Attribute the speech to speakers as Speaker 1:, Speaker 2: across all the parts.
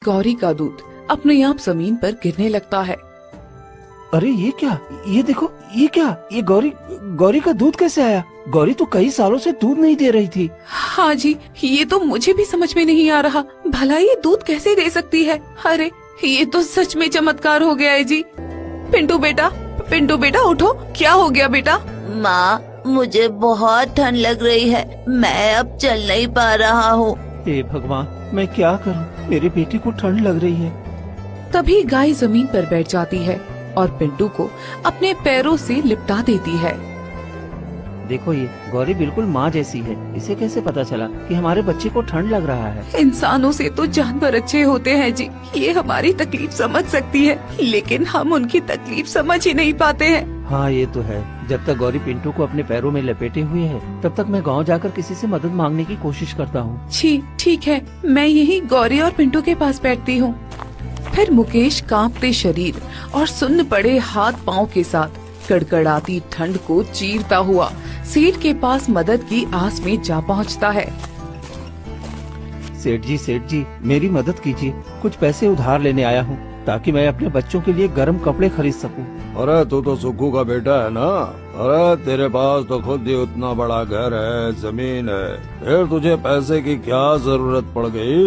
Speaker 1: गौरी का दूध अपने आप जमीन पर गिरने लगता है।
Speaker 2: अरे ये क्या, ये देखो, ये क्या, ये गौरी का दूध कैसे आया? गौरी तो कई सालों से दूध नहीं दे रही थी।
Speaker 1: हाँ जी, ये तो मुझे भी समझ में नहीं आ रहा, भला ये दूध कैसे दे सकती है। अरे ये तो सच में चमत्कार हो गया है जी। पिंटू बेटा उठो, क्या हो गया बेटा?
Speaker 3: माँ, मुझे बहुत ठंड लग रही है, मैं अब चल नहीं पा रहा हूँ।
Speaker 2: हे भगवान, मैं क्या करूँ, मेरे बेटे को ठंड लग रही है।
Speaker 1: तभी गाय जमीन पर बैठ जाती है और पिंटू को अपने पैरों से लिपटा देती है।
Speaker 2: देखो, ये गौरी बिल्कुल माँ जैसी है। इसे कैसे पता चला कि हमारे बच्चे को ठंड लग रहा है?
Speaker 1: इंसानों से तो जानवर अच्छे होते हैं जी, ये हमारी तकलीफ समझ सकती है, लेकिन हम उनकी तकलीफ समझ ही नहीं पाते हैं।
Speaker 2: हाँ ये तो है। जब तक गौरी पिंटू को अपने पैरों में लपेटे हुए है, तब तक मैं गांव जाकर किसी से मदद मांगने की कोशिश करता हूँ।
Speaker 1: ठीक है, मैं यही गौरी और पिंटू के पास बैठती हूँ। फिर मुकेश कांपते शरीर और सुन्न पड़े हाथ पांव के साथ कड़कड़ाती ठंड को चीरता हुआ सेठ के पास मदद की आस में जा पहुँचता है।
Speaker 2: सेठ जी, मेरी मदद कीजिए। कुछ पैसे उधार लेने आया हूँ ताकि मैं अपने बच्चों के लिए गर्म कपड़े खरीद सकूं।
Speaker 4: अरे तू तो सुक्कू का बेटा है ना। अरे तेरे पास तो खुद ही उतना बड़ा घर है, जमीन है, फिर तुझे पैसे की क्या जरूरत पड़ गई?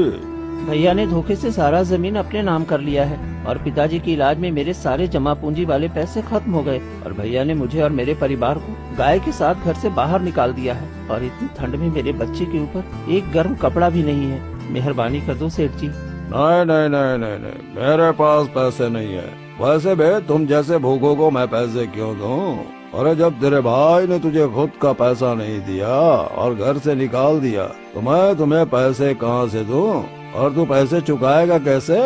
Speaker 2: भैया ने धोखे से सारा जमीन अपने नाम कर लिया है और पिताजी के इलाज में मेरे सारे जमा पूंजी वाले पैसे खत्म हो गए और भैया ने मुझे और मेरे परिवार को गाय के साथ घर से बाहर निकाल दिया है। और इतनी ठंड में मेरे बच्चे के ऊपर एक गर्म कपड़ा भी नहीं है। मेहरबानी कर दो सेठ जी।
Speaker 4: नहीं, मेरे पास पैसे नहीं है। वैसे बे, तुम जैसे भूखों को मैं पैसे क्यों दूं? अरे जब तेरे भाई ने तुझे खुद का पैसा नहीं दिया और घर से निकाल दिया, तो मैं तुम्हें पैसे कहाँ से दूं? और तू पैसे चुकाएगा कैसे?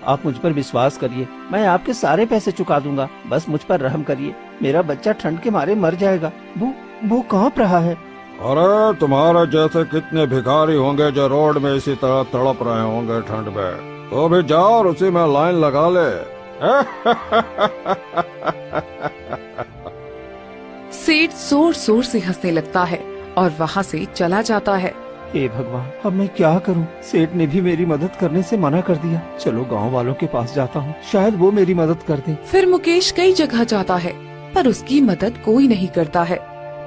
Speaker 2: आप मुझ पर विश्वास करिए, मैं आपके सारे पैसे चुका दूंगा। बस मुझ पर रहम करिए, मेरा बच्चा ठंड के मारे मर जाएगा। वो कांप रहा है।
Speaker 4: अरे तुम्हारे जैसे कितने भिखारी होंगे जो रोड में इसी तरह तड़प रहे होंगे ठंड में। तो भी जाओ और उसी में लाइन लगा ले।
Speaker 1: सेठ जोर जोर से हंसने लगता है और वहाँ से चला जाता है।
Speaker 2: हे भगवान, अब मैं क्या करूं? सेठ ने भी मेरी मदद करने से मना कर दिया। चलो गांव वालों के पास जाता हूं, शायद वो मेरी मदद कर दें।
Speaker 1: फिर मुकेश कई जगह जाता है, पर उसकी मदद कोई नहीं करता है,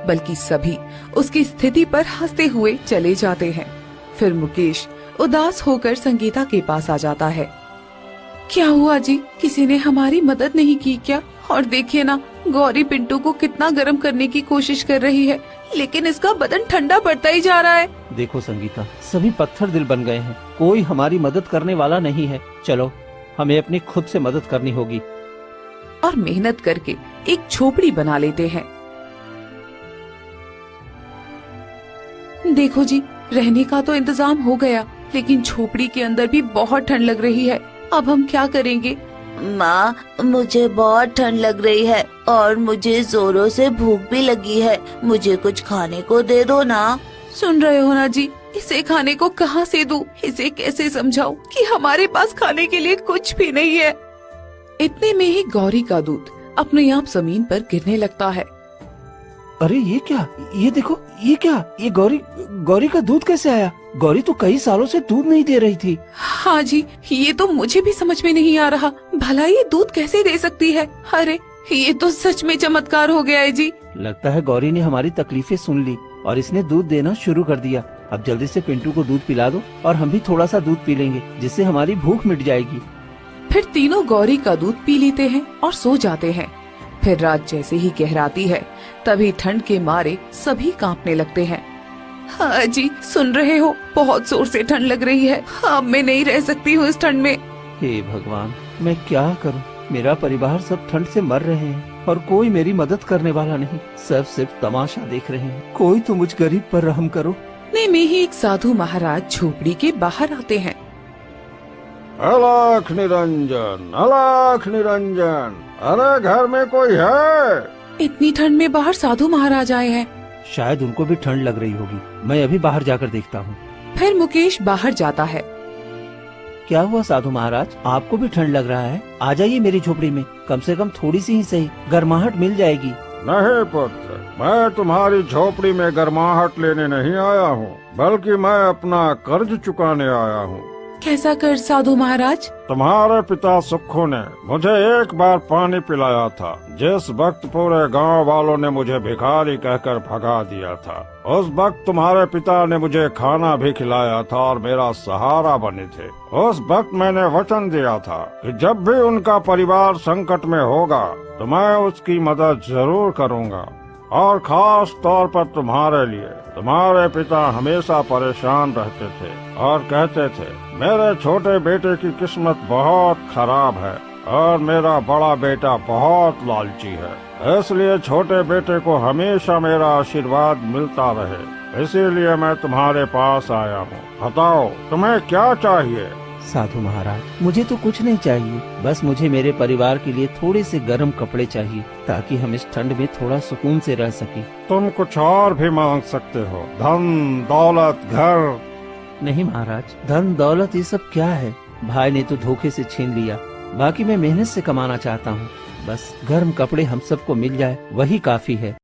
Speaker 1: बल्कि सभी उसकी स्थिति पर हंसते हुए चले जाते हैं। फिर मुकेश उदास होकर संगीता के पास आ जाता है। क्या हुआ जी, किसी ने हमारी मदद नहीं की क्या? और देखिए ना, गौरी पिंटू को कितना गर्म करने की कोशिश कर रही है, लेकिन इसका बदन ठंडा पड़ता ही जा रहा है।
Speaker 2: देखो संगीता, सभी पत्थर दिल बन गए हैं, कोई हमारी मदद करने वाला नहीं है। चलो हमें अपनी खुद से मदद करनी होगी।
Speaker 1: और मेहनत करके एक झोपड़ी बना लेते हैं। देखो जी, रहने का तो इंतजाम हो गया, लेकिन झोपड़ी के अंदर भी बहुत ठंड लग रही है। अब हम क्या करेंगे?
Speaker 3: माँ, मुझे बहुत ठंड लग रही है और मुझे जोरों से भूख भी लगी है, मुझे कुछ खाने को दे दो ना।
Speaker 1: सुन रहे हो ना जी, इसे खाने को कहाँ से दूं? इसे कैसे समझाऊं कि हमारे पास खाने के लिए कुछ भी नहीं है। इतने में ही गौरी का दूध अपने आप जमीन पर गिरने लगता है।
Speaker 2: अरे ये क्या, ये देखो, ये क्या, ये गौरी का दूध कैसे आया? गौरी तो कई सालों से दूध नहीं दे रही थी।
Speaker 1: हाँ जी, ये तो मुझे भी समझ में नहीं आ रहा, भला ये दूध कैसे दे सकती है। अरे ये तो सच में चमत्कार हो गया है जी।
Speaker 2: लगता है गौरी ने हमारी तकलीफें सुन ली और इसने दूध देना शुरू कर दिया। अब जल्दी से पिंटू को दूध पिला दो और हम भी थोड़ा सा दूध पी लेंगे, जिससे हमारी भूख मिट जाएगी।
Speaker 1: फिर तीनों गौरी का दूध पी लेते हैं और सो जाते हैं। फिर रात जैसे ही गहराती है, तभी ठंड के मारे सभी कांपने लगते हैं। हाँ जी, सुन रहे हो, बहुत जोर से ठंड लग रही है। अब मैं नहीं रह सकती हूँ इस ठंड में।
Speaker 2: हे भगवान, मैं क्या करूं? मेरा परिवार सब ठंड से मर रहे हैं और कोई मेरी मदद करने वाला नहीं। सब सिर्फ तमाशा देख रहे हैं। कोई तो मुझ गरीब पर रहम करो।
Speaker 1: इतने में ही एक साधु महाराज झोपड़ी के बाहर आते हैं।
Speaker 4: अलख निरंजन, अलख निरंजन, अरे घर में कोई है?
Speaker 1: इतनी ठंड में बाहर साधु महाराज आए हैं।
Speaker 2: शायद उनको भी ठंड लग रही होगी, मैं अभी बाहर जाकर देखता हूँ।
Speaker 1: फिर मुकेश बाहर जाता है।
Speaker 2: क्या हुआ साधु महाराज, आपको भी ठंड लग रहा है? आ जाइए मेरी झोपड़ी में, कम से कम थोड़ी सी ही सही गर्माहट मिल जाएगी।
Speaker 4: नहीं पुत्र, मैं तुम्हारी झोपड़ी में गर्माहट लेने नहीं आया हूँ, बल्कि मैं अपना कर्ज चुकाने आया हूँ।
Speaker 1: कैसा कर साधु महाराज?
Speaker 4: तुम्हारे पिता सुक्खू ने मुझे एक बार पानी पिलाया था, जिस वक्त पूरे गांव वालों ने मुझे भिखारी कहकर भगा दिया था। उस वक्त तुम्हारे पिता ने मुझे खाना भी खिलाया था और मेरा सहारा बने थे। उस वक्त मैंने वचन दिया था कि जब भी उनका परिवार संकट में होगा तो मैं उसकी मदद जरूर करूंगा, और खास तौर पर तुम्हारे लिए। तुम्हारे पिता हमेशा परेशान रहते थे और कहते थे मेरे छोटे बेटे की किस्मत बहुत खराब है और मेरा बड़ा बेटा बहुत लालची है, इसलिए छोटे बेटे को हमेशा मेरा आशीर्वाद मिलता रहे। इसीलिए मैं तुम्हारे पास आया हूँ। बताओ तुम्हें क्या चाहिए?
Speaker 2: साधु महाराज, मुझे तो कुछ नहीं चाहिए, बस मुझे मेरे परिवार के लिए थोड़े से गर्म कपड़े चाहिए ताकि हम इस ठंड में थोड़ा सुकून से रह सकें।
Speaker 4: तुम कुछ और भी मांग सकते हो, धन दौलत घर।
Speaker 2: नहीं महाराज, धन दौलत ये सब क्या है? भाई ने तो धोखे से छीन लिया, बाकी मैं मेहनत से कमाना चाहता हूँ। बस गर्म कपड़े हम सबको मिल जाए वही काफी है।